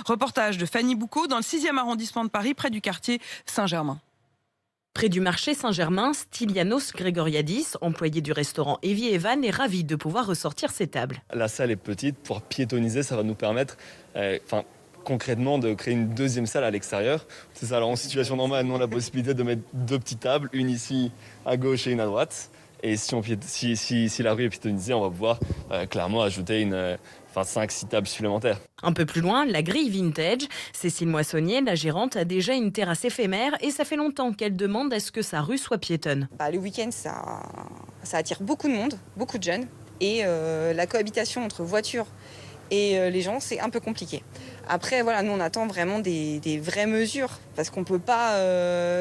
Reportage de Fanny Boucaud dans le 6e arrondissement de Paris, près du quartier Saint-Germain. Près du marché Saint-Germain, Stylianos Gregoriadis, employé du restaurant Evie Evan, est ravi de pouvoir ressortir ses tables. La salle est petite, pour piétoniser, ça va nous permettre concrètement de créer une deuxième salle à l'extérieur. C'est ça, alors en situation normale, nous on a la possibilité de mettre 2 petites tables, une ici à gauche et une à droite. Et si la rue est piétonisée, on va pouvoir clairement ajouter 5-6 tables supplémentaires. Un peu plus loin, la grille vintage. Cécile Moissonnier, la gérante, a déjà une terrasse éphémère et ça fait longtemps qu'elle demande à ce que sa rue soit piétonne. Le week-end, ça attire beaucoup de monde, beaucoup de jeunes. Et la cohabitation entre voitures et les gens, c'est un peu compliqué. Après, voilà, nous, on attend vraiment des vraies mesures. Parce qu'on ne peut pas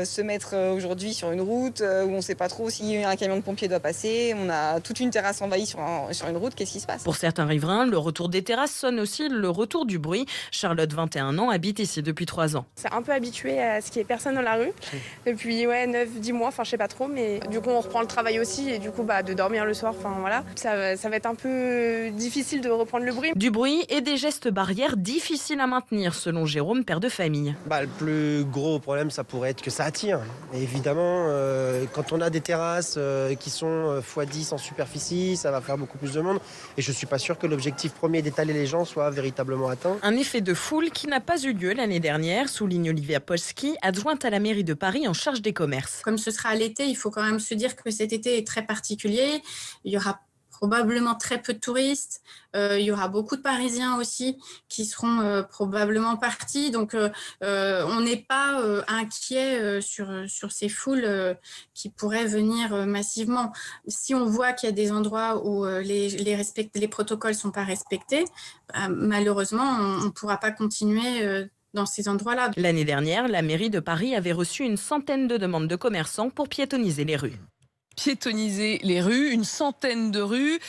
se mettre aujourd'hui sur une route où on ne sait pas trop si un camion de pompiers doit passer. On a toute une terrasse envahie sur une route. Qu'est-ce qui se passe? Pour certains riverains, le retour des terrasses sonne aussi le retour du bruit. Charlotte, 21 ans, habite ici depuis 3 ans. C'est un peu habitué à ce qu'il n'y ait personne dans la rue. Depuis 9-10 mois, je sais pas trop. Mais du coup, on reprend le travail aussi. Et du coup, de dormir le soir, voilà. Ça va être un peu difficile de reprendre le bruit. Du bruit et des gestes barrières difficiles à maintenir, selon Jérôme, père de famille. Le plus gros problème, ça pourrait être que ça attire. Et évidemment, quand on a des terrasses qui sont x10 en superficie, ça va faire beaucoup plus de monde. Et je ne suis pas sûr que l'objectif premier d'étaler les gens soit véritablement atteint. Un effet de foule qui n'a pas eu lieu l'année dernière, souligne Olivia Polski, adjointe à la mairie de Paris en charge des commerces. Comme ce sera l'été, il faut quand même se dire que cet été est très particulier. Il y aura probablement très peu de touristes. Il y aura beaucoup de Parisiens aussi qui seront probablement partis. Donc, on n'est pas inquiet sur ces foules qui pourraient venir massivement. Si on voit qu'il y a des endroits où les protocoles ne sont pas respectés, malheureusement, on ne pourra pas continuer dans ces endroits-là. L'année dernière, la mairie de Paris avait reçu une centaine de demandes de commerçants pour piétoniser les rues. Piétoniser les rues, une centaine de rues.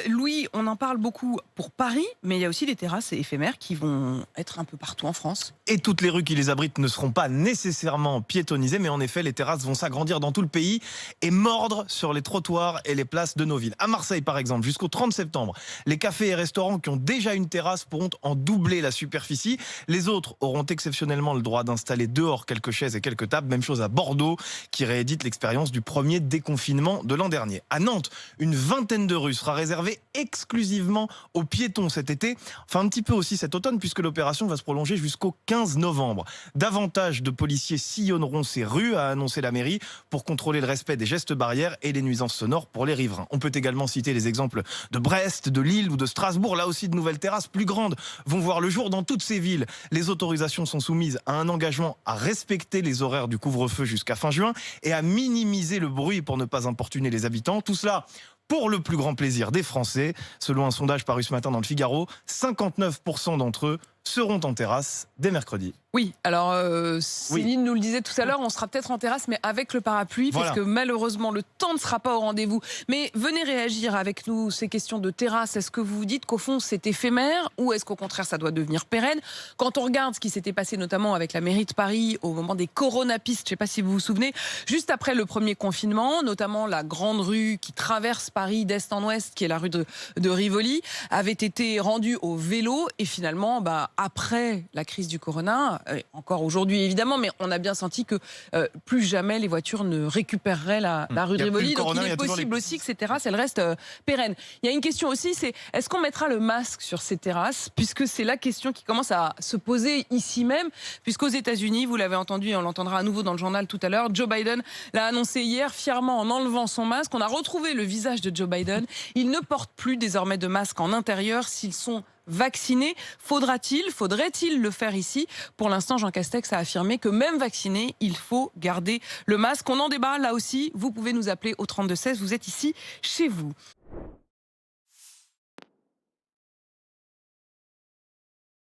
Louis, on en parle beaucoup pour Paris, mais il y a aussi des terrasses éphémères qui vont être un peu partout en France. Et toutes les rues qui les abritent ne seront pas nécessairement piétonisées, mais en effet, les terrasses vont s'agrandir dans tout le pays et mordre sur les trottoirs et les places de nos villes. À Marseille, par exemple, jusqu'au 30 septembre, les cafés et restaurants qui ont déjà une terrasse pourront en doubler la superficie. Les autres auront exceptionnellement le droit d'installer dehors quelques chaises et quelques tables. Même chose à Bordeaux, qui réédite l'expérience du premier déconfinement de l'an dernier. À Nantes, une vingtaine de rues sera réservée exclusivement aux piétons cet été, enfin un petit peu aussi cet automne, puisque l'opération va se prolonger jusqu'au 15 novembre. Davantage de policiers sillonneront ces rues, a annoncé la mairie, pour contrôler le respect des gestes barrières et les nuisances sonores pour les riverains. On peut également citer les exemples de Brest, de Lille ou de Strasbourg. Là aussi, de nouvelles terrasses plus grandes vont voir le jour dans toutes ces villes. Les autorisations sont soumises à un engagement à respecter les horaires du couvre-feu jusqu'à fin juin et à minimiser le bruit pour ne pas importuner les habitants. Tout cela pour le plus grand plaisir des Français. Selon un sondage paru ce matin dans le Figaro, 59% d'entre eux seront en terrasse dès mercredi. Oui, alors Céline nous le disait tout à l'heure, on sera peut-être en terrasse, mais avec le parapluie, parce que malheureusement, le temps ne sera pas au rendez-vous. Mais venez réagir avec nous, ces questions de terrasse. Est-ce que vous vous dites qu'au fond, c'est éphémère ou est-ce qu'au contraire, ça doit devenir pérenne? Quand on regarde ce qui s'était passé notamment avec la mairie de Paris au moment des coronapistes, je ne sais pas si vous vous souvenez, juste après le premier confinement, notamment la grande rue qui traverse Paris d'est en ouest, qui est la rue de Rivoli, avait été rendue au vélo et finalement, après la crise du corona, encore aujourd'hui évidemment, mais on a bien senti que plus jamais les voitures ne récupéreraient la rue de Rivoli. Donc il est possible aussi que ces terrasses, elles restent pérennes. Il y a une question aussi, c'est est-ce qu'on mettra le masque sur ces terrasses? Puisque c'est la question qui commence à se poser ici même, puisqu'aux États-Unis, vous l'avez entendu et on l'entendra à nouveau dans le journal tout à l'heure, Joe Biden l'a annoncé hier fièrement en enlevant son masque. On a retrouvé le visage de Joe Biden. Il ne porte plus désormais de masque en intérieur s'ils sont vaccinés. Faudrait-il le faire ici? Pour l'instant, Jean Castex a affirmé que même vacciné, il faut garder le masque. On en débat là aussi. Vous pouvez nous appeler au 32 16. Vous êtes ici chez vous.